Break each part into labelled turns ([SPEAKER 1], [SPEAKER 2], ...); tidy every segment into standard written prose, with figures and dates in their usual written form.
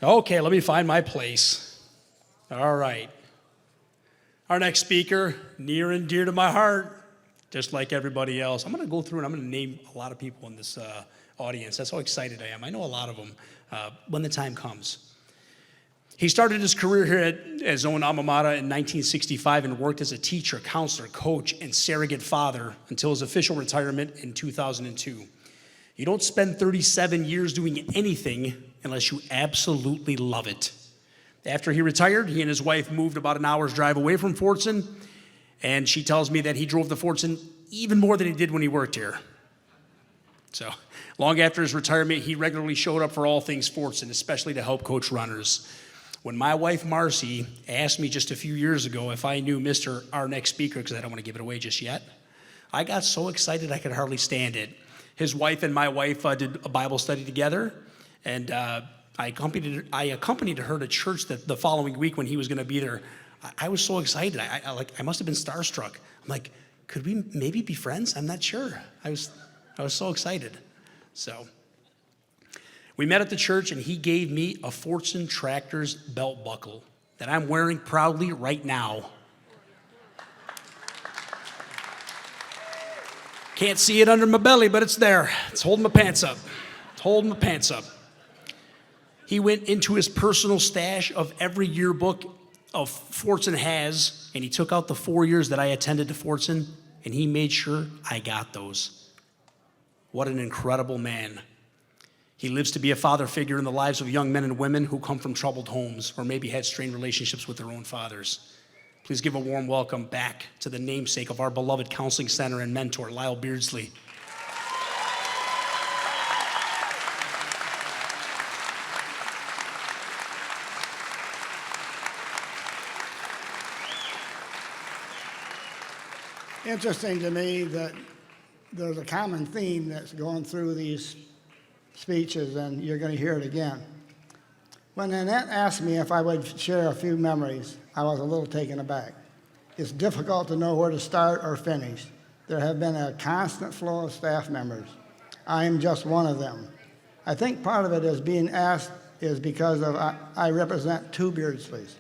[SPEAKER 1] Okay, let me find my place. All right. Our next speaker, near and dear to my heart, just like everybody else. I'm going to go through and I'm going to name a lot of people in this audience. That's how excited I am. I know a lot of them when the time comes. He started his career here at his own alma mater in 1965 and worked as a teacher, counselor, coach, and surrogate father until his official retirement in 2002. You don't spend 37 years doing anything unless you absolutely love it. After he retired, he and his wife moved about an hour's drive away from Fordson, and she tells me that he drove to Fordson even more than he did when he worked here. So, long after his retirement, he regularly showed up for all things Fordson, especially to help coach runners. When my wife, Marcy, asked me just a few years ago if I knew our next speaker, because I don't want to give it away just yet, I got so excited I could hardly stand it. His wife and my wife did a Bible study together, and I accompanied her to church the following week when he was going to be there. I was so excited. I must have been starstruck. I'm like, could we maybe be friends? I'm not sure. I was so excited. So we met at the church, and he gave me a Fordson Tractors belt buckle that I'm wearing proudly right now. Can't see it under my belly, but it's there. It's holding my pants up. It's holding my pants up. He went into his personal stash of every yearbook of Fordson has, and he took out the 4 years that I attended to Fordson, and he made sure I got those. What an incredible man. He lives to be a father figure in the lives of young men and women who come from troubled homes or maybe had strained relationships with their own fathers. Please give a warm welcome back to the namesake of our beloved counseling center and mentor, Lyle Beardsley.
[SPEAKER 2] Interesting to me that there's a common theme that's going through these speeches, and you're going to hear it again. When Annette asked me if I would share a few memories, I was a little taken aback. It's difficult to know where to start or finish. There have been a constant flow of staff members. I am just one of them. I think part of it is being asked is because I represent two Beardsleys.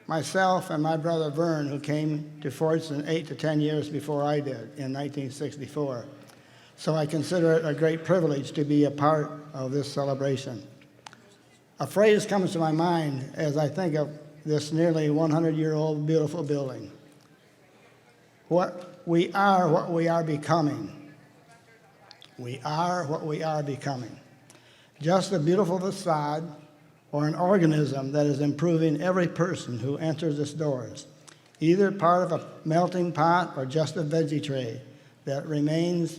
[SPEAKER 2] Myself and my brother Vern, who came to Fordson 8 to 10 years before I did in 1964. So I consider it a great privilege to be a part of this celebration. A phrase comes to my mind as I think of this nearly 100-year-old beautiful building. We are what we are becoming. We are what we are becoming. Just a beautiful facade or an organism that is improving every person who enters its doors, either part of a melting pot or just a veggie tray that remains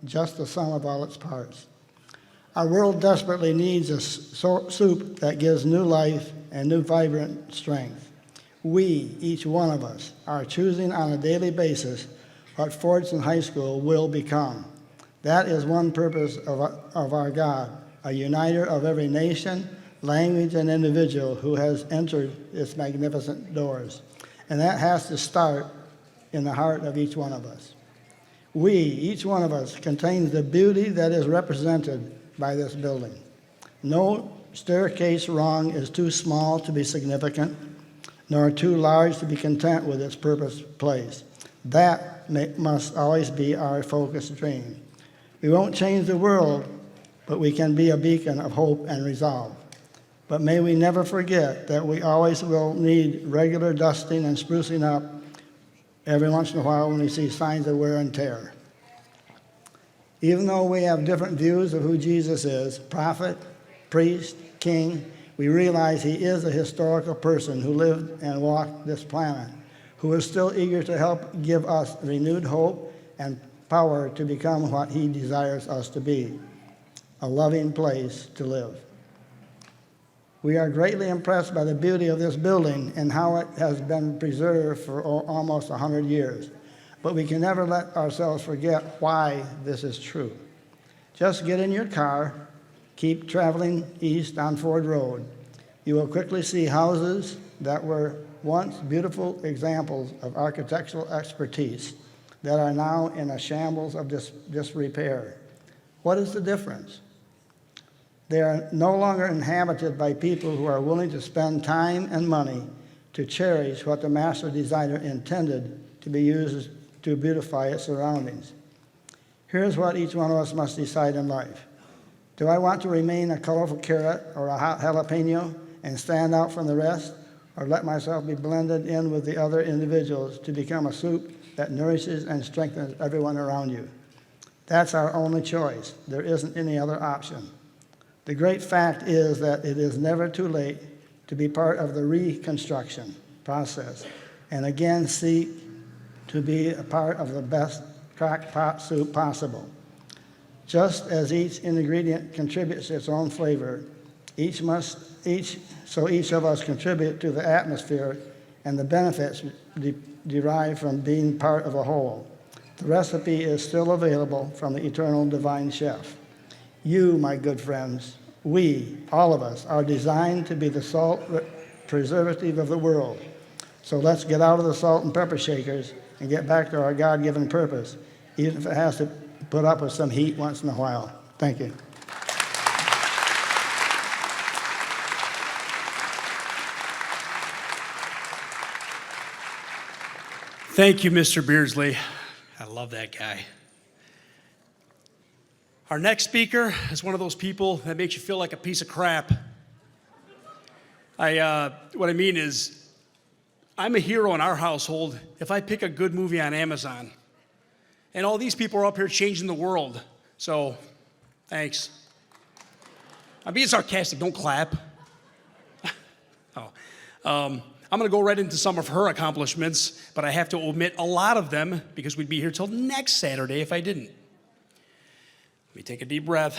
[SPEAKER 2] just the sum of all its parts. Our world desperately needs a soup that gives new life and new vibrant strength. We, each one of us, are choosing on a daily basis what Fordson High School will become. That is one purpose of our God, a uniter of every nation, language, and individual who has entered its magnificent doors. And that has to start in the heart of each one of us. We, each one of us, contains the beauty that is represented by this building. No staircase rung is too small to be significant, nor too large to be content with its purpose place. That must always be our focused dream. We won't change the world, but we can be a beacon of hope and resolve. But may we never forget that we always will need regular dusting and sprucing up every once in a while when we see signs of wear and tear. Even though we have different views of who Jesus is, prophet, priest, king, we realize he is a historical person who lived and walked this planet, who is still eager to help give us renewed hope and power to become what he desires us to be, a loving place to live. We are greatly impressed by the beauty of this building and how it has been preserved for almost 100 years. But we can never let ourselves forget why this is true. Just get in your car, keep traveling east on Ford Road. You will quickly see houses that were once beautiful examples of architectural expertise that are now in a shambles of disrepair. What is the difference? They are no longer inhabited by people who are willing to spend time and money to cherish what the master designer intended to be used to beautify its surroundings. Here's what each one of us must decide in life. Do I want to remain a colorful carrot or a hot jalapeno and stand out from the rest, or let myself be blended in with the other individuals to become a soup that nourishes and strengthens everyone around you? That's our only choice. There isn't any other option. The great fact is that it is never too late to be part of the reconstruction process and again seek to be a part of the best crackpot soup possible. Just as each ingredient contributes its own flavor, each of us contribute to the atmosphere and the benefits derived from being part of a whole. The recipe is still available from the eternal divine chef. You, my good friends, we, all of us, are designed to be the salt preservative of the world. So let's get out of the salt and pepper shakers and get back to our God-given purpose, even if it has to put up with some heat once in a while. Thank you.
[SPEAKER 1] Thank you, Mr. Beardsley. I love that guy. Our next speaker is one of those people that makes you feel like a piece of crap. What I mean is, I'm a hero in our household if I pick a good movie on Amazon. And all these people are up here changing the world. So, thanks. I'm being sarcastic, don't clap. I'm going to go right into some of her accomplishments, but I have to omit a lot of them because we'd be here till next Saturday if I didn't. Let me take a deep breath.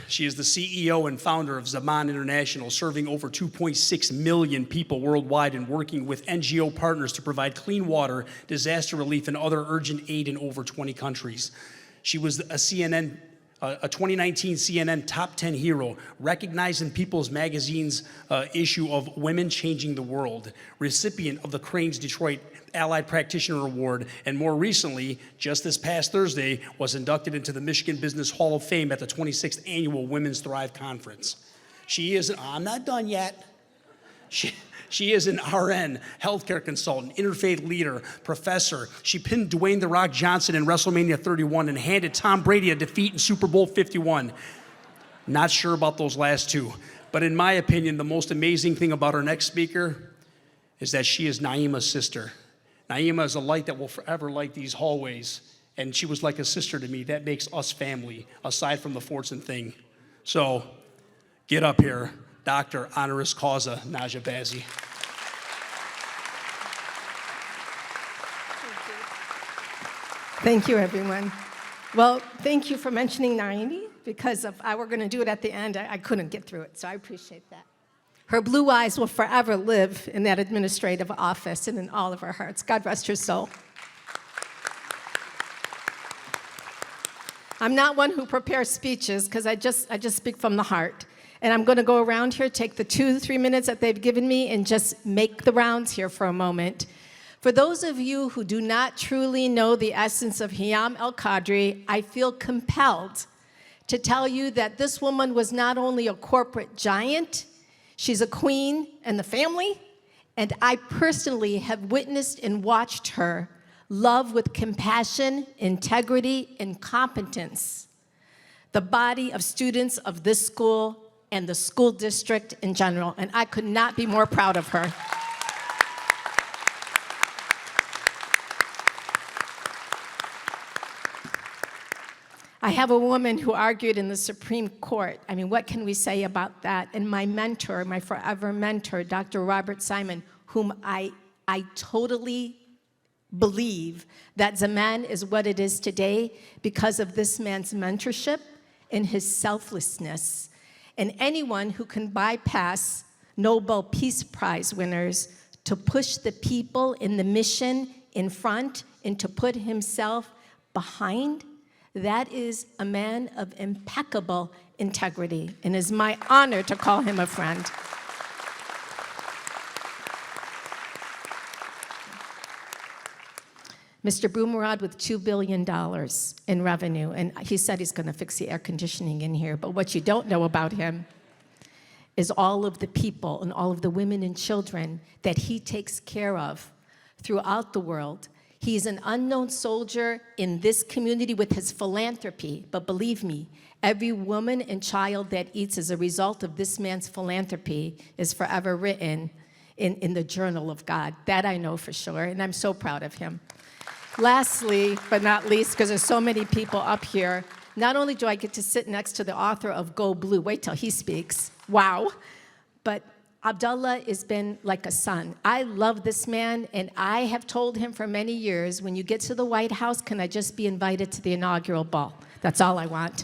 [SPEAKER 1] She is the CEO and founder of Zaman International, serving over 2.6 million people worldwide and working with NGO partners to provide clean water, disaster relief, and other urgent aid in over 20 countries. She was a 2019 CNN Top 10 hero, recognized in People's Magazine's issue of Women Changing the World, recipient of the Cranes Detroit Allied Practitioner Award, and more recently, just this past Thursday, was inducted into the Michigan Business Hall of Fame at the 26th Annual Women's Thrive Conference. I'm not done yet. She is an RN, healthcare consultant, interfaith leader, professor. She pinned Dwayne "The Rock" Johnson in WrestleMania 31 and handed Tom Brady a defeat in Super Bowl 51. Not sure about those last two. But in my opinion, the most amazing thing about our next speaker is that she is Naima's sister. Naima is a light that will forever light these hallways. And she was like a sister to me. That makes us family, aside from the Fordson thing. So, get up here. Dr. Honoris Causa, Najah Bazzy.
[SPEAKER 3] Thank you, everyone. Well, thank you for mentioning Naimi, because if I were going to do it at the end, I couldn't get through it, so I appreciate that. Her blue eyes will forever live in that administrative office and in all of our hearts. God rest her soul. I'm not one who prepares speeches, because I just speak from the heart. And I'm going to go around here, take the 2-3 minutes that they've given me, and just make the rounds here for a moment. For those of you who do not truly know the essence of Hiyam El-Qadri, I feel compelled to tell you that this woman was not only a corporate giant, she's a queen in the family, and I personally have witnessed and watched her love with compassion, integrity, and competence the body of students of this school and the school district in general, and I could not be more proud of her. I have a woman who argued in the Supreme Court. I mean, what can we say about that? And my mentor, my forever mentor, Dr. Robert Simon, whom I totally believe that Zaman is what it is today because of this man's mentorship and his selflessness. And anyone who can bypass Nobel Peace Prize winners to push the people in the mission in front and to put himself behind, that is a man of impeccable integrity, and it's my honor to call him a friend. Mr. Boomerad with $2 billion in revenue, and he said he's going to fix the air conditioning in here, but what you don't know about him is all of the people and all of the women and children that he takes care of throughout the world. He's an unknown soldier in this community with his philanthropy, but believe me, every woman and child that eats as a result of this man's philanthropy is forever written in the journal of God. That I know for sure, and I'm so proud of him. Lastly, but not least, because there's so many people up here, not only do I get to sit next to the author of Go Blue, wait till he speaks, wow, but Abdullah has been like a son. I love this man, and I have told him for many years, when you get to the White House, can I just be invited to the inaugural ball? That's all I want.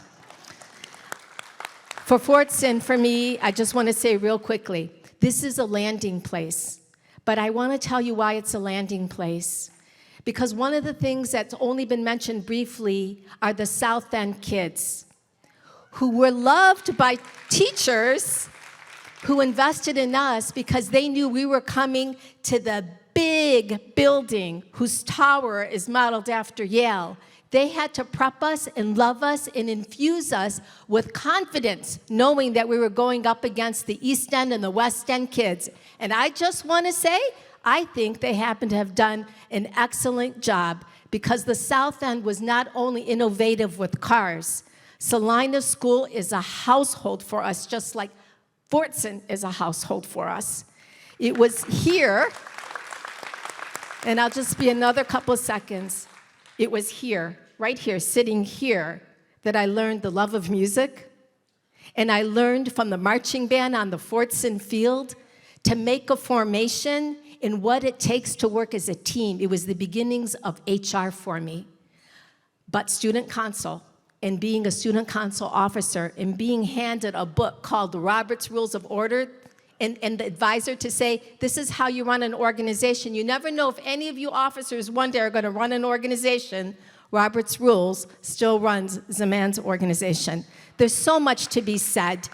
[SPEAKER 3] For Fordson, for me, I just want to say real quickly, this is a landing place, but I want to tell you why it's a landing place. Because one of the things that's only been mentioned briefly are the South End kids who were loved by teachers who invested in us because they knew we were coming to the big building whose tower is modeled after Yale. They had to prep us and love us and infuse us with confidence, knowing that we were going up against the East End and the West End kids. And I just want to say, I think they happen to have done an excellent job because the South End was not only innovative with cars. Salina School is a household for us, just like Fordson is a household for us. It was here, and I'll just be another couple of seconds. It was here, right here, sitting here, that I learned the love of music, and I learned from the marching band on the Fordson field to make a formation in what it takes to work as a team. It was the beginnings of HR for me. But student council, and being a student council officer, and being handed a book called the Robert's Rules of Order, and the advisor to say, this is how you run an organization. You never know if any of you officers one day are going to run an organization. Robert's Rules still runs Zaman's organization. There's so much to be said.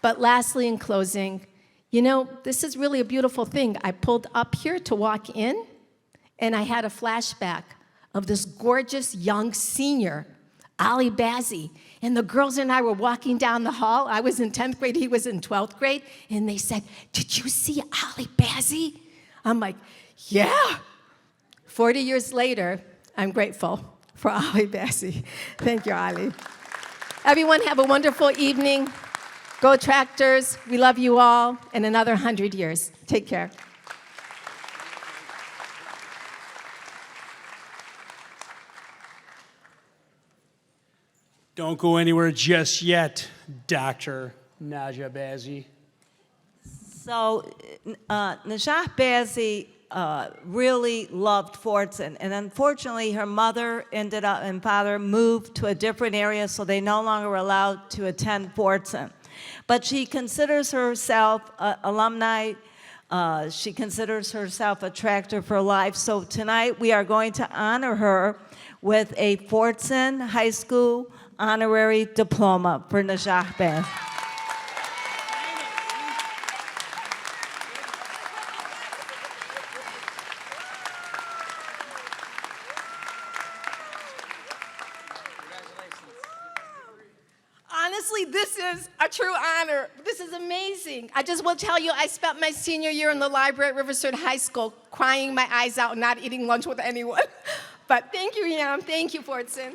[SPEAKER 3] But lastly, in closing, you know, this is really a beautiful thing. I pulled up here to walk in, and I had a flashback of this gorgeous young senior, Ali Bazzy. And the girls and I were walking down the hall. I was in 10th grade, he was in 12th grade. And they said, did you see Ali Bazzy? I'm like, yeah. 40 years later, I'm grateful for Ali Bazzy. Thank you, Ali. Everyone have a wonderful evening. Go Tractors. We love you all. In another 100 years. Take care.
[SPEAKER 1] Don't go anywhere just yet, Dr. Najah Bazzy.
[SPEAKER 4] So Najah Bazzy really loved Fordson, and unfortunately her mother and father moved to a different area, so they no longer were allowed to attend Fordson. But she considers herself alumni. She considers herself a tractor for life. So tonight we are going to honor her with a Fordson High School honorary diploma for Najah Bazzy.
[SPEAKER 3] Honestly, this is a true honor. This is amazing. I just will tell you, I spent my senior year in the library at Riveter High School crying my eyes out and not eating lunch with anyone. But thank you, Yam. Thank you, Fordson.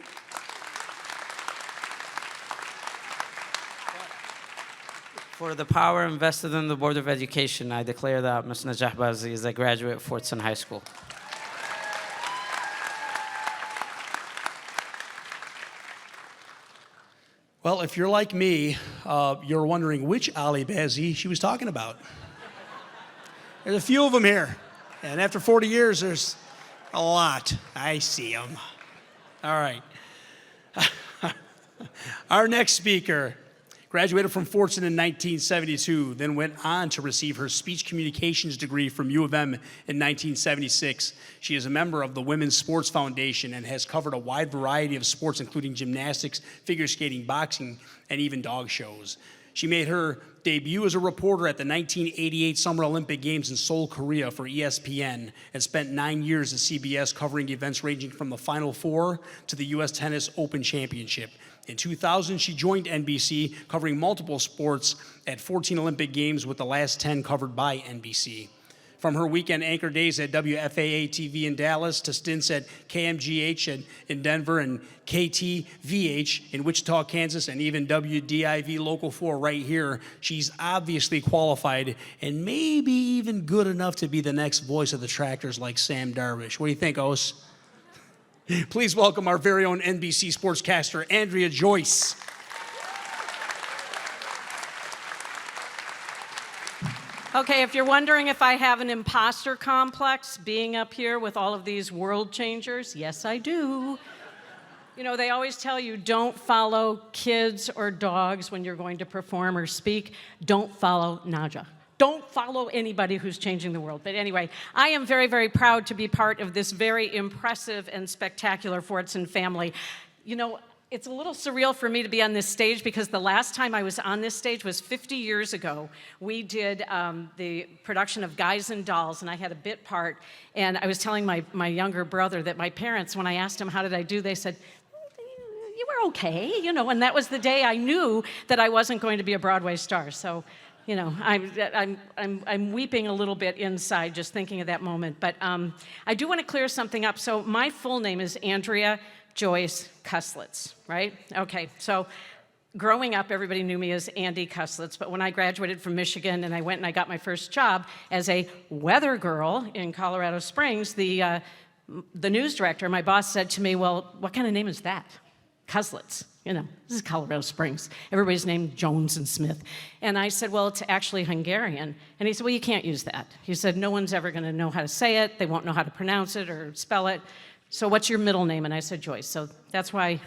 [SPEAKER 5] For the power invested in the Board of Education, I declare that Ms. Najah Bazzy is a graduate of Fordson High School.
[SPEAKER 1] Well, if you're like me, you're wondering which Ali Bazzy she was talking about. There's a few of them here. And after 40 years, there's a lot. I see them. All right. Our next speaker graduated from Fordson in 1972, then went on to receive her speech communications degree from U of M in 1976. She is a member of the Women's Sports Foundation and has covered a wide variety of sports, including gymnastics, figure skating, boxing, and even dog shows. She made her debut as a reporter at the 1988 Summer Olympic Games in Seoul, Korea for ESPN, and spent 9 years at CBS covering events ranging from the Final Four to the U.S. Tennis Open Championship. In 2000, she joined NBC, covering multiple sports at 14 Olympic Games, with the last 10 covered by NBC. From her weekend anchor days at WFAA-TV in Dallas to stints at KMGH in Denver and KTVH in Wichita, Kansas, and even WDIV Local 4 right here, she's obviously qualified and maybe even good enough to be the next voice of the Tractors like Sam Darvish. What do you think, Os? Please welcome our very own NBC sportscaster, Andrea Joyce.
[SPEAKER 6] Okay, if you're wondering if I have an imposter complex being up here with all of these world changers, yes, I do. You know, they always tell you don't follow kids or dogs when you're going to perform or speak. Don't follow Najah. Don't follow anybody who's changing the world. But anyway, I am very, very proud to be part of this very impressive and spectacular Fordson family. You know, it's a little surreal for me to be on this stage because the last time I was on this stage was 50 years ago. We did the production of Guys and Dolls, and I had a bit part. And I was telling my younger brother that my parents, when I asked them how did I do, they said, you were okay, you know, and that was the day I knew that I wasn't going to be a Broadway star. So, you know, I'm weeping a little bit inside just thinking of that moment. But I do want to clear something up. So my full name is Andrea Joyce Kuslitz, right? Okay, so growing up, everybody knew me as Andy Kuslitz, but when I graduated from Michigan and I went and I got my first job as a weather girl in Colorado Springs, the news director, my boss, said to me, well, what kind of name is that? Kuslitz, you know, this is Colorado Springs. Everybody's named Jones and Smith. And I said, well, it's actually Hungarian. And he said, well, you can't use that. He said, no one's ever gonna know how to say it, they won't know how to pronounce it or spell it. So what's your middle name? And I said, Joyce. So that's why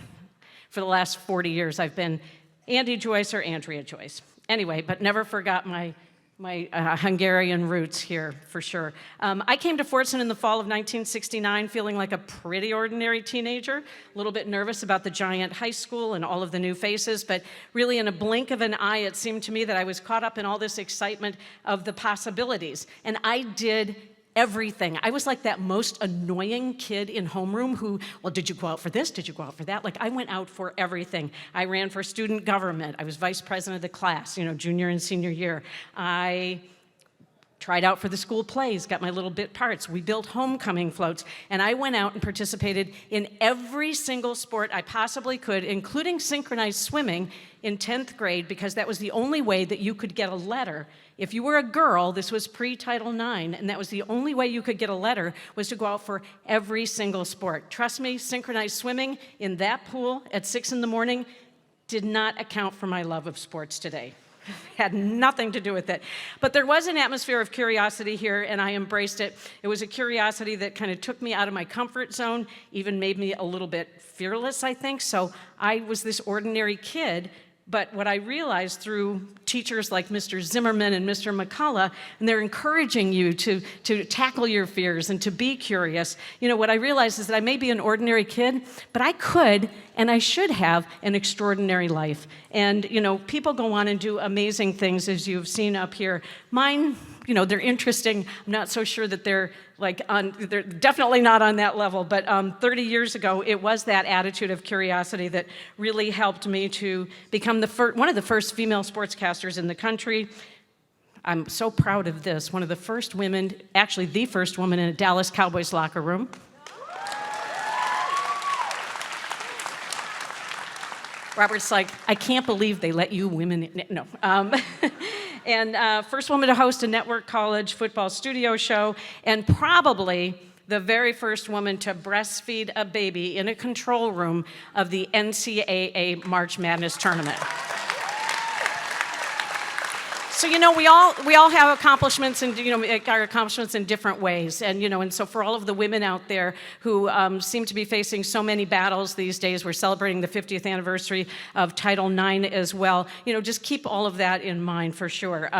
[SPEAKER 6] for the last 40 years I've been Andy Joyce or Andrea Joyce. Anyway, but never forgot my Hungarian roots here, for sure. I came to Fordson in the fall of 1969 feeling like a pretty ordinary teenager, a little bit nervous about the giant high school and all of the new faces, but really in a blink of an eye, it seemed to me that I was caught up in all this excitement of the possibilities. And I did everything. I was like that most annoying kid in homeroom who, well, did you go out for this? Did you go out for that? Like, I went out for everything. I ran for student government. I was vice president of the class, you know, junior and senior year. I tried out for the school plays, got my little bit parts. We built homecoming floats, and I went out and participated in every single sport I possibly could, including synchronized swimming in 10th grade, because that was the only way that you could get a letter. If you were a girl, this was pre-Title IX, and that was the only way you could get a letter was to go out for every single sport. Trust me, synchronized swimming in that pool at 6 in the morning did not account for my love of sports today. Had nothing to do with it. But there was an atmosphere of curiosity here, and I embraced it. It was a curiosity that kind of took me out of my comfort zone, even made me a little bit fearless, I think. So I was this ordinary kid. But what I realized through teachers like Mr. Zimmerman and Mr. McCullough, and they're encouraging you to tackle your fears and to be curious, you know, what I realized is that I may be an ordinary kid, but I could and I should have an extraordinary life. And, you know, people go on and do amazing things, as you've seen up here. Mine, you know, they're interesting. I'm not so sure that they're they're definitely not on that level, but 30 years ago, it was that attitude of curiosity that really helped me to become one of the first female sportscasters in the country. I'm so proud of this. One of the first women, actually the first woman in a Dallas Cowboys locker room. Robert's like, I can't believe they let you women in. No. And first woman to host a network college football studio show, and probably the very first woman to breastfeed a baby in a control room of the NCAA March Madness tournament. So, you know, we all have accomplishments, and, you know, our accomplishments in different ways. And, you know, and so for all of the women out there who seem to be facing so many battles these days, we're celebrating the 50th anniversary of Title IX as well. You know, just keep all of that in mind for sure.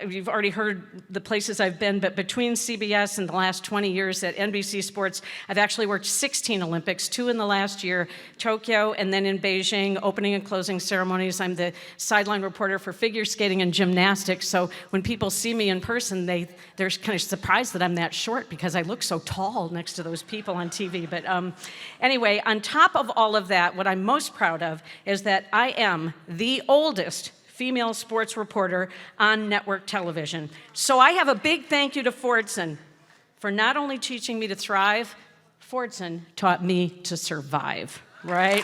[SPEAKER 6] You've already heard the places I've been, but between CBS and the last 20 years at NBC Sports, I've actually worked 16 Olympics, 2 in the last year, Tokyo, and then in Beijing, opening and closing ceremonies. I'm the sideline reporter for figure skating and gymnastics, so when people see me in person, they're kind of surprised that I'm that short because I look so tall next to those people on TV. But anyway, on top of all of that, what I'm most proud of is that I am the oldest female sports reporter on network television. So I have a big thank you to Fordson for not only teaching me to thrive, Fordson taught me to survive, right?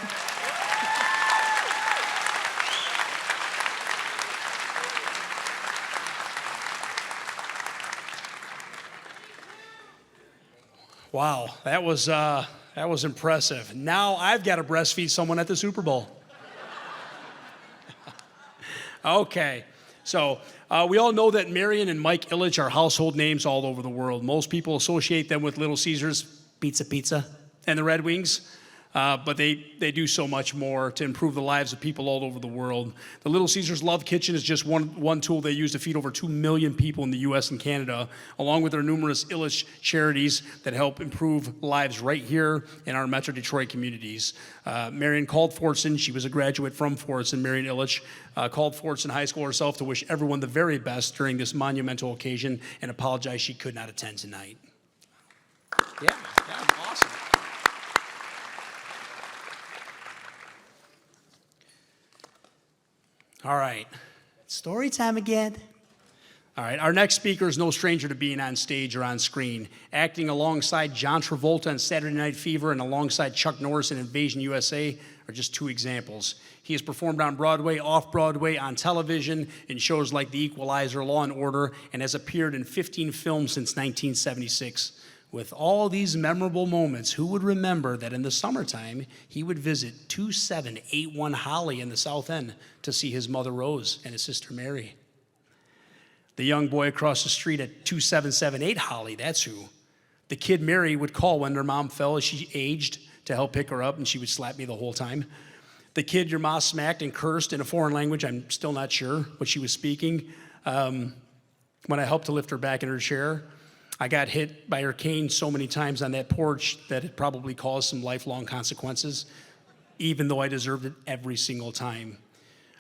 [SPEAKER 1] Wow, that was impressive. Now I've got to breastfeed someone at the Super Bowl. Okay, so we all know that Marion and Mike Ilitch are household names all over the world. Most people associate them with Little Caesars, Pizza, and the Red Wings. But they do so much more to improve the lives of people all over the world. The Little Caesars Love Kitchen is just one tool they use to feed over 2 million people in the U.S. and Canada, along with their numerous Illich charities that help improve lives right here in our Metro Detroit communities. Marion called Fordson. She was a graduate from Fordson, Marion Illich, called Fordson High School herself to wish everyone the very best during this monumental occasion and apologize she could not attend tonight. Yeah, awesome. All right, story time again. All right, our next speaker is no stranger to being on stage or on screen. Acting alongside John Travolta in Saturday Night Fever and alongside Chuck Norris in Invasion USA are just 2 examples. He has performed on Broadway, off-Broadway, on television, in shows like The Equalizer, Law & Order, and has appeared in 15 films since 1976. With all these memorable moments, who would remember that in the summertime, he would visit 2781 Holly in the South End to see his mother Rose and his sister Mary? The young boy across the street at 2778 Holly, that's who. The kid Mary would call when her mom fell as she aged to help pick her up, and she would slap me the whole time. The kid your mom smacked and cursed in a foreign language, I'm still not sure what she was speaking, when I helped to lift her back in her chair. I got hit by her cane so many times on that porch that it probably caused some lifelong consequences, even though I deserved it every single time.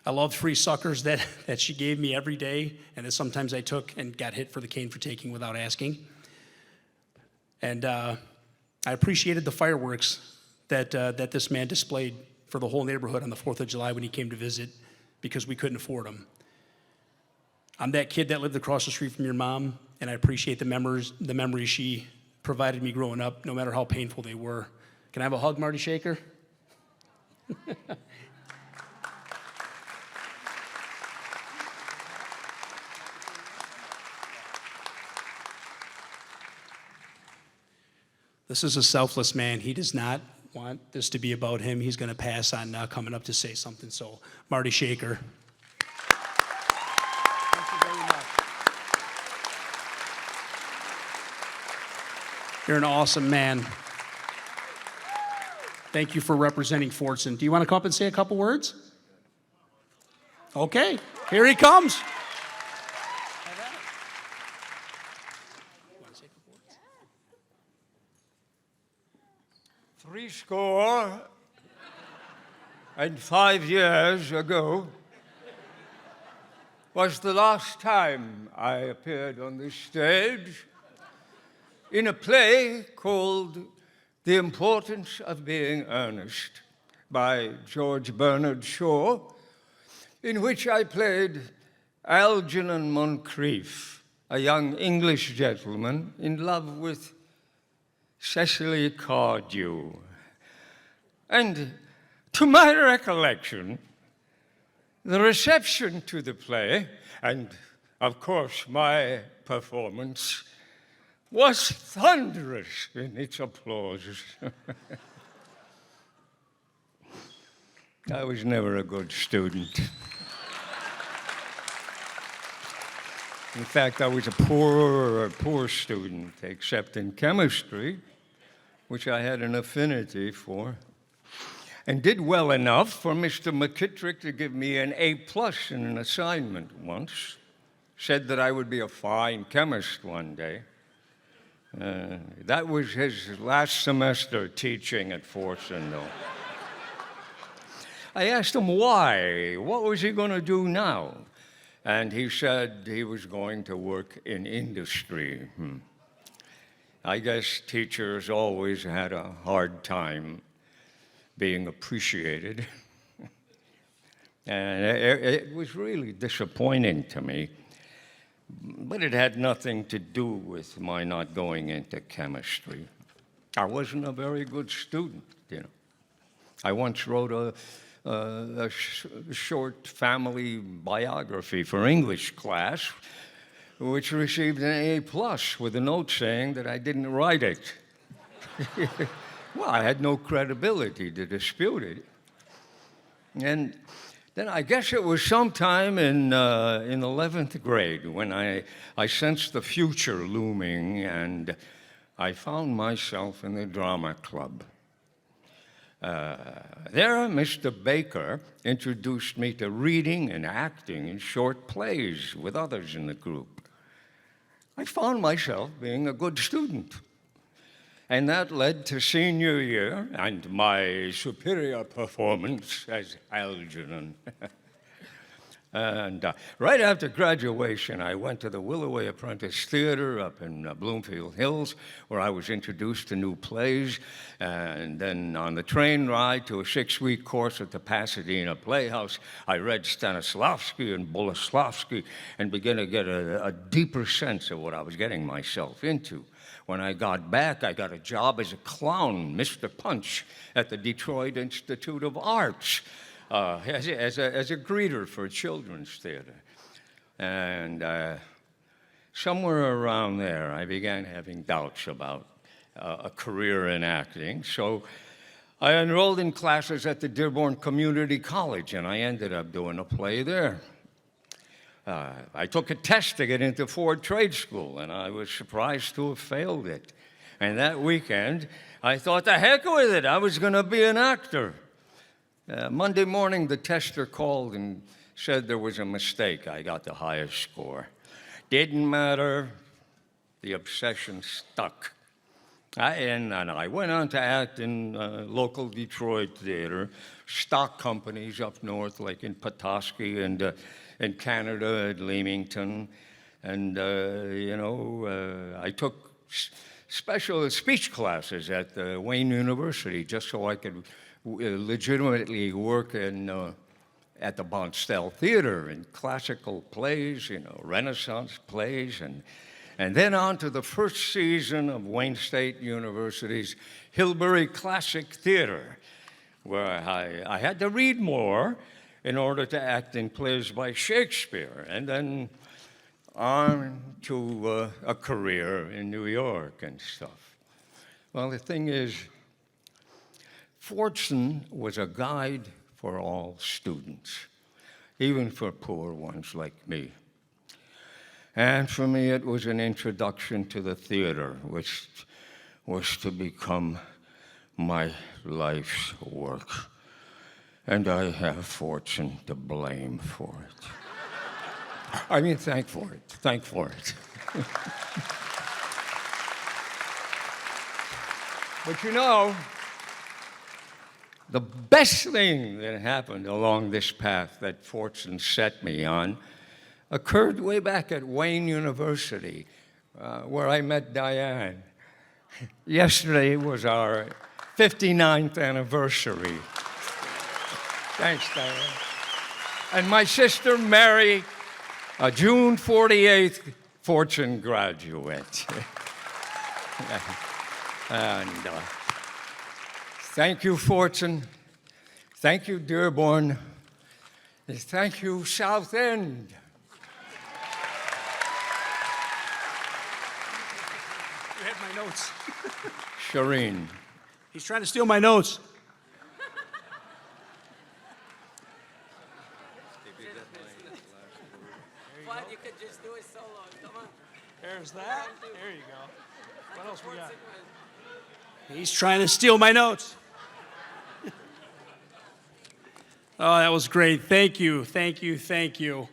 [SPEAKER 1] I loved free suckers that she gave me every day, and that sometimes I took and got hit for the cane for taking without asking. And I appreciated the fireworks that this man displayed for the whole neighborhood on the 4th of July when he came to visit, because we couldn't afford them. I'm that kid that lived across the street from your mom, and I appreciate the memories she provided me growing up, no matter how painful they were. Can I have a hug, Marty Shakar? This is a selfless man. He does not want this to be about him. He's going to pass on now, coming up to say something. So, Marty Shakar. You're an awesome man. Thank you for representing Fordson. Do you want to come up and say a couple words? Okay, here he comes.
[SPEAKER 7] "305 years ago was the last time I appeared on this stage in a play called The Importance of Being Earnest by George Bernard Shaw, in which I played Algernon Moncrief, a young English gentleman in love with Cecily Cardew. And to my recollection, the reception to the play, and of course my performance, was thunderous in its applause. I was never a good student. In fact, I was a poor student, except in chemistry, which I had an affinity for, and did well enough for Mr. McKittrick to give me an A+ in an assignment once. Said that I would be a fine chemist one day. That was his last semester teaching at Fordson, though. I asked him why. What was he going to do now? And he said he was going to work in industry. I guess teachers always had a hard time being appreciated. And it was really disappointing to me. But it had nothing to do with my not going into chemistry. I wasn't a very good student, you know. I once wrote a short family biography for English class, which received an A+ with a note saying that I didn't write it. Well, I had no credibility to dispute it. And then I guess it was sometime in 11th grade when I sensed the future looming, and I found myself in the drama club. There, Mr. Baker introduced me to reading and acting in short plays with others in the group. I found myself being a good student. And that led to senior year and my superior performance as Algernon. And right after graduation, I went to the Willoway Apprentice Theater up in Bloomfield Hills, where I was introduced to new plays. And then on the train ride to a 6-week course at the Pasadena Playhouse, I read Stanislavski and Boleslavsky and began to get a deeper sense of what I was getting myself into. When I got back, I got a job as a clown, Mr. Punch, at the Detroit Institute of Arts as a greeter for a children's theater. And somewhere around there, I began having doubts about a career in acting. So I enrolled in classes at the Dearborn Community College, and I ended up doing a play there. I took a test to get into Ford Trade School, and I was surprised to have failed it. And that weekend, I thought, the heck with it, I was going to be an actor. Monday morning, the tester called and said there was a mistake. I got the highest score. Didn't matter. The obsession stuck. And I went on to act in local Detroit theater, stock companies up north, like in Petoskey and in Canada at Leamington. And, I took special speech classes at Wayne University just so I could legitimately work at the Bonstell Theater in classical plays, Renaissance plays, and then on to the first season of Wayne State University's Hillbury Classic Theater, where I had to read more in order to act in plays by Shakespeare, and then on to a career in New York and stuff. Well, the thing is, Fordson was a guide for all students, even for poor ones like me. And for me, it was an introduction to the theater, which was to become my life's work. And I have Fordson to blame for it. Thank for it. Thank for it. But the best thing that happened along this path that Fordson set me on occurred way back at Wayne University, where I met Diane. Yesterday was our 59th anniversary. Thanks, Diane. And my sister Mary, a June 48th Fordson graduate. And thank you, Fordson. Thank you, Dearborn. And thank you, South End.
[SPEAKER 1] You had my notes.
[SPEAKER 7] Shireen.
[SPEAKER 1] He's trying to steal my notes. There
[SPEAKER 5] fun. You could just do it solo. Come on.
[SPEAKER 1] There's that. There you go. What else we got? He's trying to steal my notes. Oh, that was great. Thank you. Thank you. Thank you.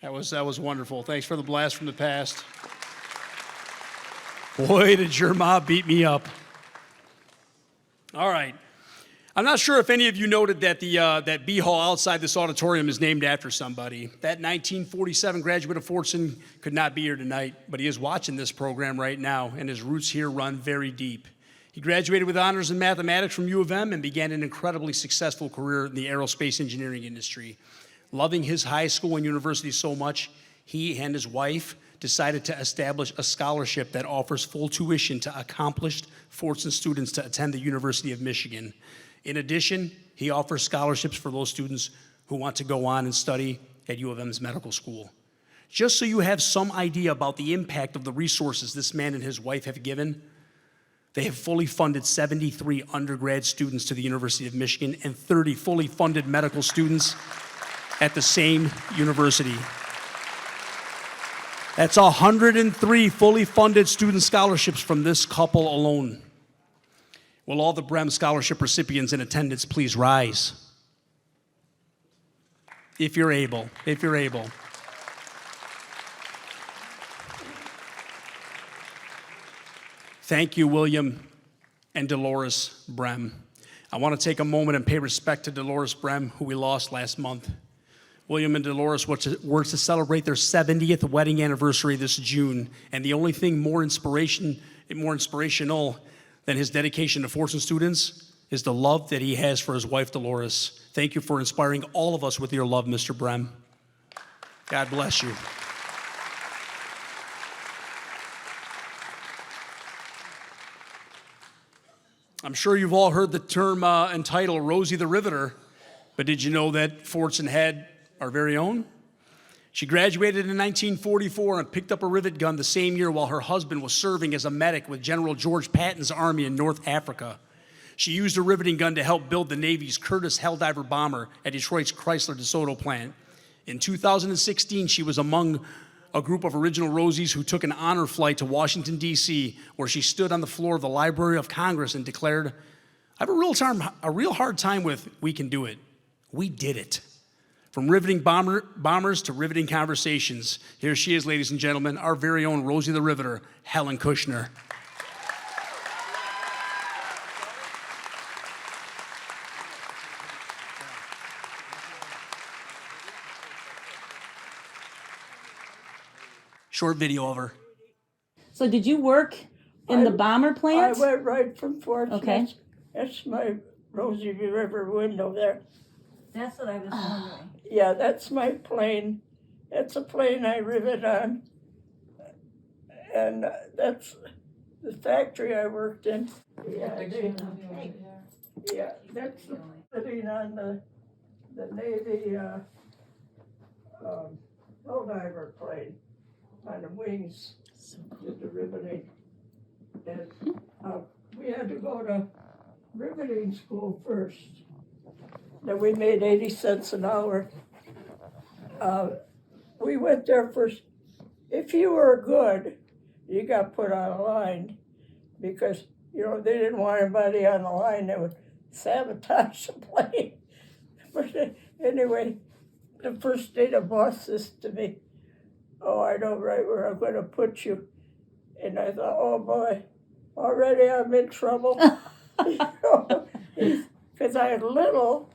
[SPEAKER 1] That was wonderful. Thanks for the blast from the past. Boy, did your mom beat me up. All right. I'm not sure if any of you noted that that B Hall outside this auditorium is named after somebody. That 1947 graduate of Fordson could not be here tonight, but he is watching this program right now, and his roots here run very deep. He graduated with honors in mathematics from U of M and began an incredibly successful career in the aerospace engineering industry. Loving his high school and university so much, he and his wife decided to establish a scholarship that offers full tuition to accomplished Fordson students to attend the University of Michigan. In addition, he offers scholarships for those students who want to go on and study at U of M's medical school. Just so you have some idea about the impact of the resources this man and his wife have given, they have fully funded 73 undergrad students to the University of Michigan and 30 fully funded medical students at the same university. That's 103 fully funded student scholarships from this couple alone. Will all the Brem Scholarship recipients in attendance please rise? If you're able, if you're able. Thank you, William and Dolores Brem. I want to take a moment and pay respect to Dolores Brem, who we lost last month. William and Dolores were to celebrate their 70th wedding anniversary this June, and the only thing more inspirational than his dedication to Fordson students is the love that he has for his wife, Dolores. Thank you for inspiring all of us with your love, Mr. Brem. God bless you. I'm sure you've all heard the term and title Rosie the Riveter, but did you know that Fordson had our very own? She graduated in 1944 and picked up a rivet gun the same year while her husband was serving as a medic with General George Patton's army in North Africa. She used a riveting gun to help build the Navy's Curtiss Helldiver bomber at Detroit's Chrysler DeSoto plant. In 2016, she was among a group of original Rosies who took an honor flight to Washington, D.C., where she stood on the floor of the Library of Congress and declared, "I have a real hard time with we can do it. We did it." From riveting bombers to riveting conversations, here she is, ladies and gentlemen, our very own Rosie the Riveter, Helen Kushner. Short video of her.
[SPEAKER 8] So did you work in the bomber plant?
[SPEAKER 9] I went right from Fordson.
[SPEAKER 8] Okay.
[SPEAKER 9] That's my Rosie River window there.
[SPEAKER 8] That's what I was wondering.
[SPEAKER 9] Yeah, that's my plane. That's a plane I rivet on. And that's the factory I worked in. Yeah, that's sitting on the Navy Helldiver plane on the wings. Did the riveting. And we had to go to riveting school first. Then we made 80 cents an hour. We went there first. If you were good, you got put on a line because, they didn't want anybody on the line that would sabotage the plane. But anyway, the first day the boss says to me, "Oh, I know right where I'm going to put you." And I thought, oh boy, already I'm in trouble. Because I had little.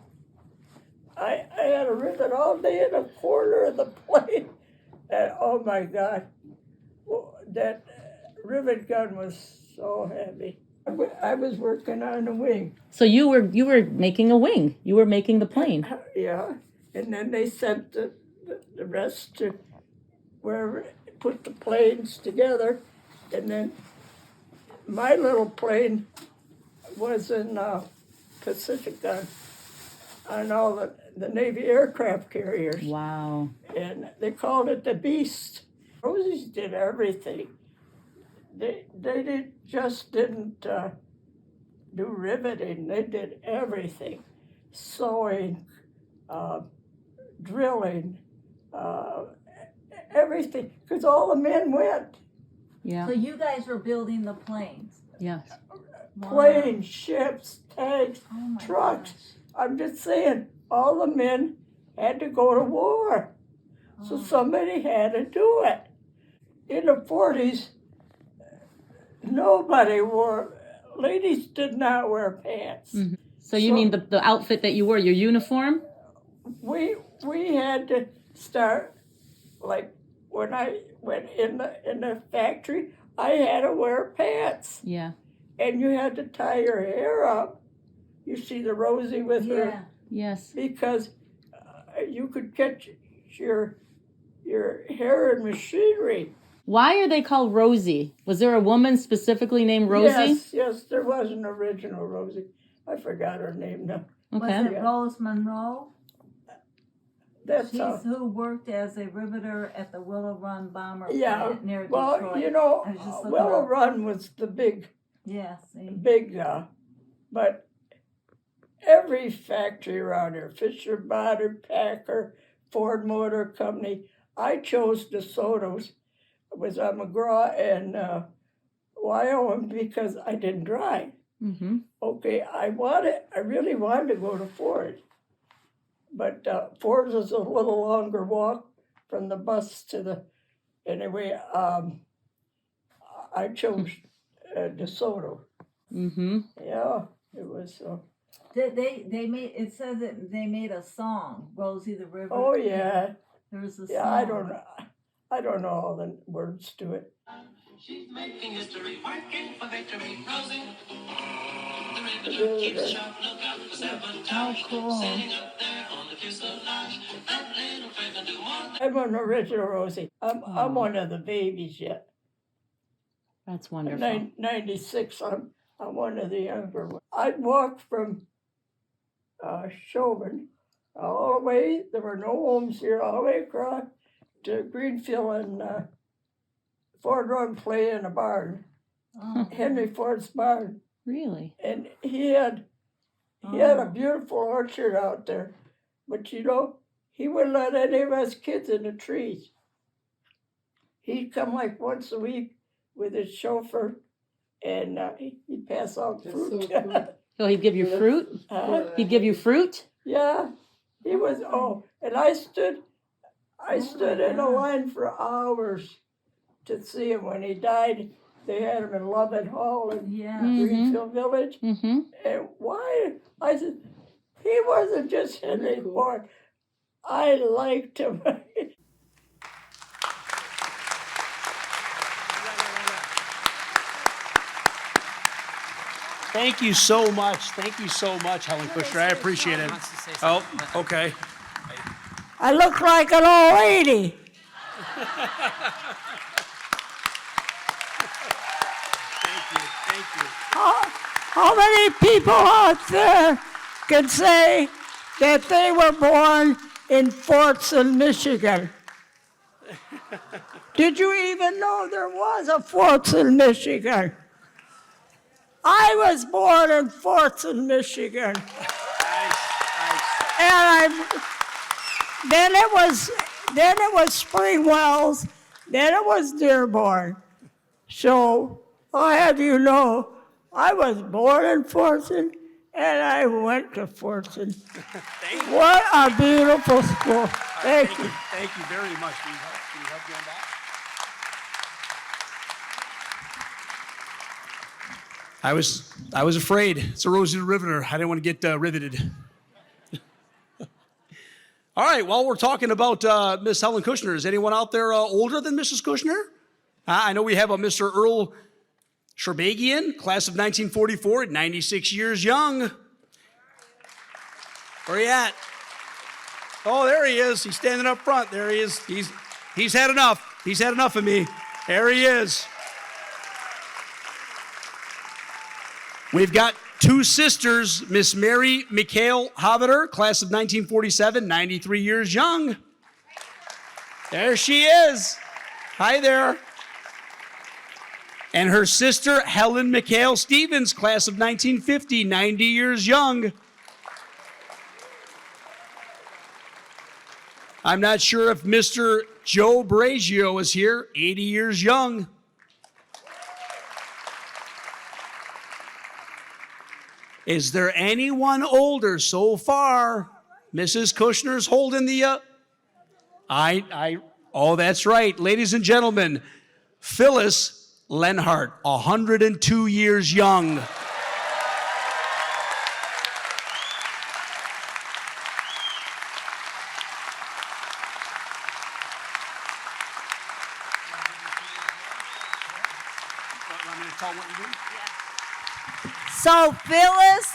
[SPEAKER 9] I had a rivet all day in a corner of the plane. And oh my God, that rivet gun was so heavy. I was working on a wing.
[SPEAKER 8] So you were making a wing. You were making the plane.
[SPEAKER 9] Yeah, and then they sent the rest to where put the planes together. And then my little plane was in Pacific on all the Navy aircraft carriers.
[SPEAKER 8] Wow.
[SPEAKER 9] And they called it the Beast. Rosies did everything. They didn't do riveting. They did everything. Sewing, drilling, everything, because all the men went.
[SPEAKER 8] Yeah.
[SPEAKER 4] So you guys were building the planes.
[SPEAKER 8] Yes.
[SPEAKER 9] Planes, ships, tanks,
[SPEAKER 4] Oh my
[SPEAKER 9] trucks.
[SPEAKER 4] gosh.
[SPEAKER 9] I'm just saying, all the men had to go to war. So somebody had to do it. In the 40s, nobody wore, ladies did not wear pants.
[SPEAKER 8] So you mean the outfit that you wore, your uniform?
[SPEAKER 9] We had to start, like, when I went in the factory, I had to wear pants.
[SPEAKER 8] Yeah.
[SPEAKER 9] And you had to tie your hair up. You see the Rosie with her,
[SPEAKER 8] Yes.
[SPEAKER 9] because you could catch your hair in machinery.
[SPEAKER 8] Why are they called Rosie? Was there a woman specifically named Rosie?
[SPEAKER 9] Yes, there was an original Rosie. I forgot her name now.
[SPEAKER 8] Okay.
[SPEAKER 4] Was it Rose Monroe?
[SPEAKER 9] That's
[SPEAKER 4] She's who worked as a riveter at the Willow Run bomber plant near
[SPEAKER 9] well,
[SPEAKER 4] Detroit.
[SPEAKER 9] you know,
[SPEAKER 4] I was just looking
[SPEAKER 9] Willow
[SPEAKER 4] up.
[SPEAKER 9] Run was the big,
[SPEAKER 4] See.
[SPEAKER 9] but every factory around here, Fisher, Botter, Packer, Ford Motor Company, I chose DeSoto's. It was on McGraw and Wyoming because I didn't drive.
[SPEAKER 8] Mm-hmm.
[SPEAKER 9] Okay, I really wanted to go to Ford. But Ford was a little longer walk from the bus to the, anyway, I chose DeSoto.
[SPEAKER 8] Mm-hmm.
[SPEAKER 9] Yeah, it was,
[SPEAKER 4] They made, it says that they made a song, Rosie the River.
[SPEAKER 9] oh yeah,
[SPEAKER 4] There was a song.
[SPEAKER 9] yeah, I don't know all the words to it.
[SPEAKER 10] She's making history, working for victory, Rosie. The river keeps a sharp lookout for sabotage.
[SPEAKER 4] Cool.
[SPEAKER 10] Sitting up there on the fuselage. That little friend can do more than
[SPEAKER 9] I'm an original Rosie. I'm one of the babies yet.
[SPEAKER 8] That's wonderful.
[SPEAKER 9] 96, I'm one of the younger ones. I'd walk from Chauvin all the way, there were no homes here, all the way across to Greenfield and Ford Run play in a barn, Henry Ford's barn.
[SPEAKER 8] Really?
[SPEAKER 9] And he had a beautiful orchard out there, but you know, he wouldn't let any of us kids in the trees. He'd come like once a week with his chauffeur, and he'd pass out fruit.
[SPEAKER 2] so cool.
[SPEAKER 8] So he'd give you fruit? He'd give you fruit?
[SPEAKER 9] Yeah, he was. Oh, and I stood in a line for hours to see him. When he died, they had him in Lovett Hall in Greenfield Village.
[SPEAKER 8] Mm-hmm.
[SPEAKER 9] And why? I said, he wasn't just Henry Ford. I liked him.
[SPEAKER 1] Thank you so much. Thank you so much, Helen Kushner. I appreciate it. Oh, okay.
[SPEAKER 9] I look like an old lady.
[SPEAKER 1] Thank you.
[SPEAKER 9] How many people out there can say that they were born in Fordson, Michigan? Did you even know there was a Fordson, Michigan? I was born in Fordson, Michigan. And then it was Spring Wells, then it was Dearborn. So I'll have you know, I was born in Fordson and I went to Fordson. What a beautiful school. Thank you.
[SPEAKER 1] Thank you very much. Can you help me on that? I was afraid. It's a Rosie the Riveter. I didn't want to get riveted. All right, while we're talking about Miss Helen Kushner, is anyone out there older than Mrs. Kushner? I know we have a Mr. Earl Sherbagian, class of 1944, 96 years young. Where he at? Oh, there he is. He's standing up front. There he is. He's had enough. He's had enough of me. There he is. We've got two sisters, Miss Mary McHale Riveter, class of 1947, 93 years young. There she is. Hi there. And her sister, Helen McHale Stevens, class of 1950, 90 years young. I'm not sure if Mr. Joe Bragio is here, 80 years young. Is there anyone older so far? Mrs. Kushner's holding the, oh, that's right. Ladies and gentlemen, Phyllis Lenhart, 102 years young.
[SPEAKER 4] So Phyllis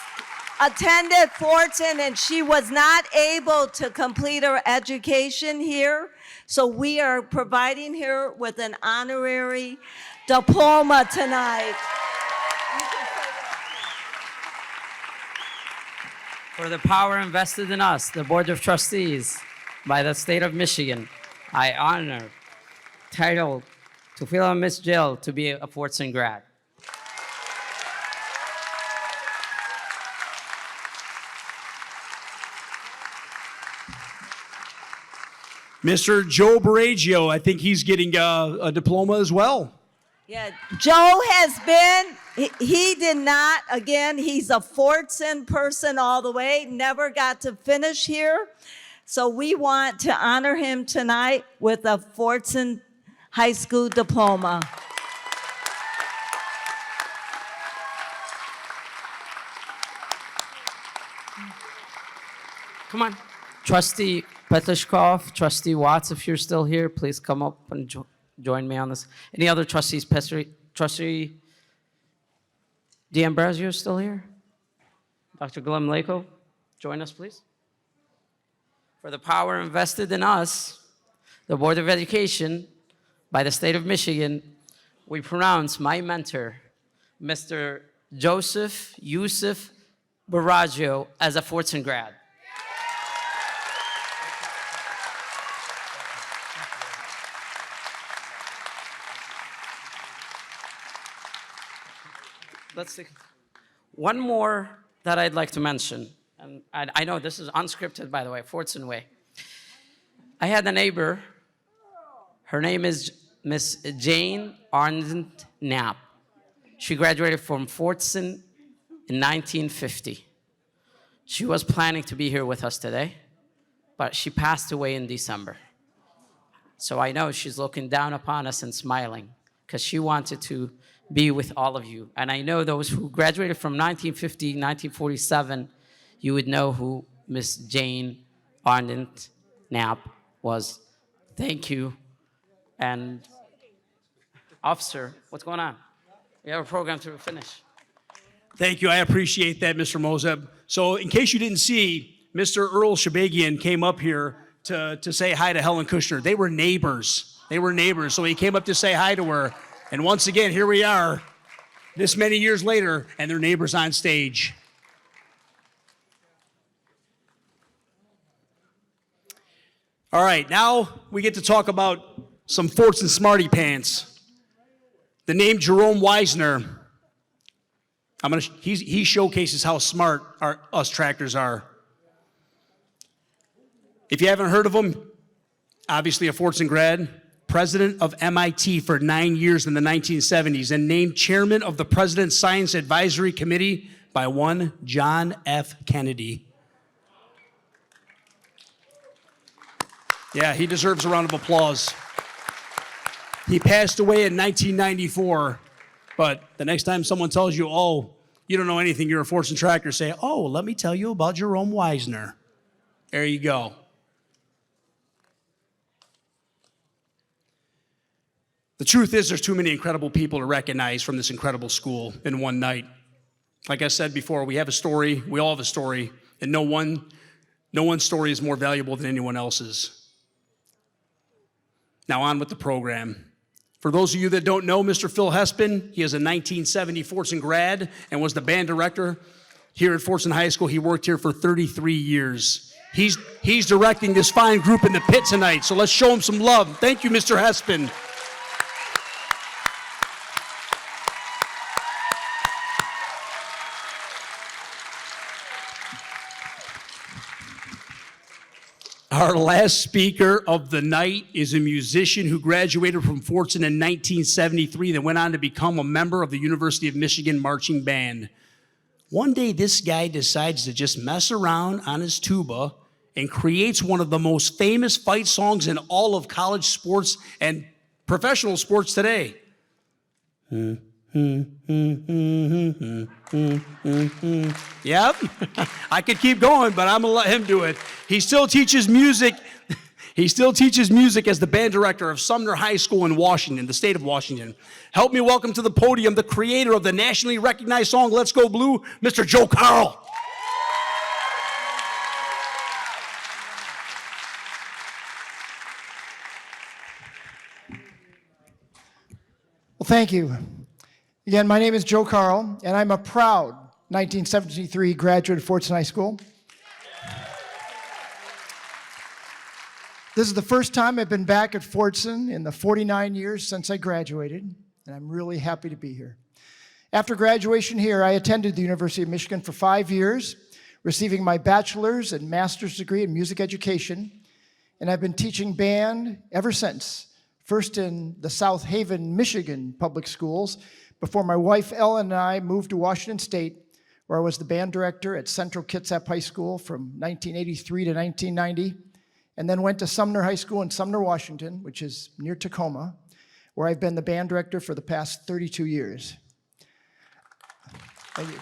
[SPEAKER 4] attended Fordson and she was not able to complete her education here. So we are providing her with an honorary diploma tonight.
[SPEAKER 5] For the power invested in us, the Board of Trustees, by the state of Michigan, I honor title to fill Miss Jill to be a Fordson grad.
[SPEAKER 1] Mr. Joe Baragio, I think he's getting a diploma as well.
[SPEAKER 4] Yeah, Joe has been, he did not, again, he's a Fordson person all the way, never got to finish here. So we want to honor him tonight with a Fordson High School diploma.
[SPEAKER 5] Come on. Trustee Petlishkov, Trustee Watts, if you're still here, please come up and join me on this. Any other trustees? Trustee D'Ambrosio still here? Dr. Glem Lako, join us, please. For the power invested in us, the Board of Education, by the state of Michigan, we pronounce my mentor, Mr. Joseph Yusuf Baragio, as a Fordson grad. Let's see. One more that I'd like to mention, and I know this is unscripted, by the way, Fordson way. I had a neighbor. Her name is Miss Jane Arndt Knapp. She graduated from Fordson in 1950. She was planning to be here with us today, but she passed away in December. So I know she's looking down upon us and smiling because she wanted to be with all of you. And I know those who graduated from 1950, 1947, you would know who Miss Jane Arndt Knapp was. Thank you. And officer, what's going on? We have a program to finish.
[SPEAKER 1] Thank you. I appreciate that, Mr. Mozeb. So in case you didn't see, Mr. Earl Shabagian came up here to say hi to Helen Kushner. They were neighbors. So he came up to say hi to her. And once again, here we are, this many years later, and they're neighbors on stage. All right, now we get to talk about some Fordson Smarty Pants. The name Jerome Wisner, he showcases how smart us tractors are. If you haven't heard of him, obviously a Fordson grad, president of MIT for 9 years in the 1970s, and named chairman of the President's Science Advisory Committee by one John F. Kennedy. Yeah, he deserves a round of applause. He passed away in 1994, but the next time someone tells you, oh, you don't know anything, you're a Fordson tractor, say, oh, let me tell you about Jerome Wisner. There you go. The truth is there's too many incredible people to recognize from this incredible school in one night. Like I said before, we have a story, we all have a story, and no one's story is more valuable than anyone else's. Now on with the program. For those of you that don't know Mr. Phil Hespin, he is a 1970 Fordson grad and was the band director here at Fordson High School. He worked here for 33 years. He's directing this fine group in the pit tonight, so let's show him some love. Thank you, Mr. Hespin. Our last speaker of the night is a musician who graduated from Fordson in 1973, then went on to become a member of the University of Michigan Marching Band. One day, this guy decides to just mess around on his tuba and creates one of the most famous fight songs in all of college sports and professional sports today. Yep. I could keep going, but I'm gonna let him do it. He still teaches music. He still teaches music as the band director of Sumner High School in Washington, the state of Washington. Help me welcome to the podium the creator of the nationally recognized song Let's Go Blue, Mr. Joe Carl.
[SPEAKER 11] Well, thank you. Again, my name is Joe Carl, and I'm a proud 1973 graduate of Fordson High School. This is the first time I've been back at Fordson in the 49 years since I graduated, and I'm really happy to be here. After graduation here, I attended the University of Michigan for 5 years, receiving my bachelor's and master's degree in music education, and I've been teaching band ever since, first in the South Haven, Michigan public schools, before my wife Ellen and I moved to Washington State, where I was the band director at Central Kitsap High School from 1983 to 1990, and then went to Sumner High School in Sumner, Washington, which is near Tacoma, where I've been the band director for the past 32 years. Thank you.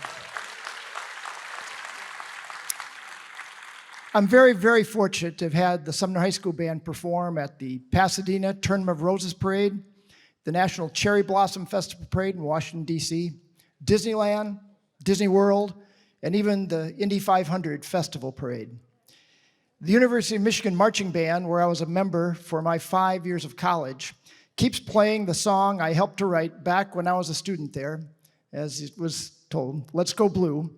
[SPEAKER 11] I'm very, very fortunate to have had the Sumner High School Band perform at the Pasadena Tournament of Roses Parade, the National Cherry Blossom Festival Parade in Washington, D.C., Disneyland, Disney World, and even the Indy 500 Festival Parade. The University of Michigan Marching Band, where I was a member for my 5 years of college, keeps playing the song I helped to write back when I was a student there, as it was told, Let's Go Blue.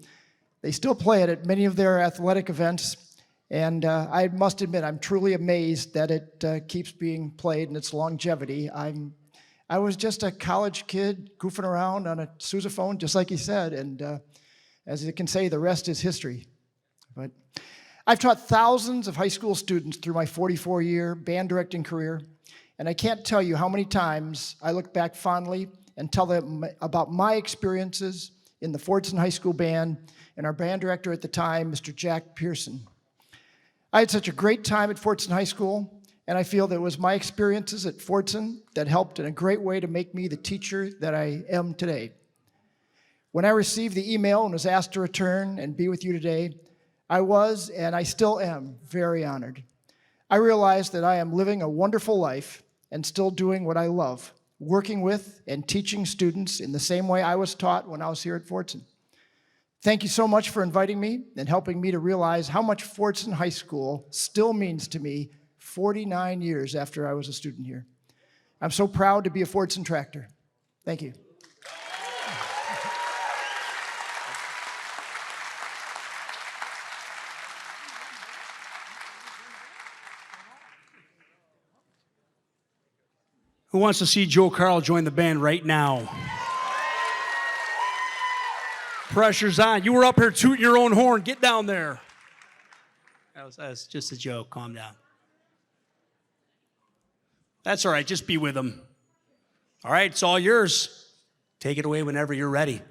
[SPEAKER 11] They still play it at many of their athletic events, and I must admit, I'm truly amazed that it keeps being played and its longevity. I was just a college kid goofing around on a sousaphone, just like he said, and as you can say, the rest is history. But I've taught thousands of high school students through my 44-year band directing career, and I can't tell you how many times I look back fondly and tell them about my experiences in the Fordson High School Band and our band director at the time, Mr. Jack Pearson. I had such a great time at Fordson High School, and I feel that it was my experiences at Fordson that helped in a great way to make me the teacher that I am today. When I received the email and was asked to return and be with you today, I was, and I still am, very honored. I realized that I am living a wonderful life and still doing what I love, working with and teaching students in the same way I was taught when I was here at Fordson. Thank you so much for inviting me and helping me to realize how much Fordson High School still means to me 49 years after I was a student here. I'm so proud to be a Fordson Tractor. Thank you.
[SPEAKER 1] Who wants to see Joe Carl join the band right now? Pressure's on. You were up here tooting your own horn. Get down there. That was just a joke. Calm down. That's all right. Just be with him. All right, it's all yours. Take it away whenever you're ready.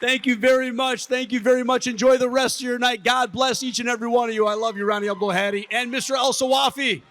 [SPEAKER 1] Thank you very much. Thank you very much. Enjoy the rest of your night. God bless each and every one of you. I love you, Ronnie Abdulhadi and Mr. El Sawafi.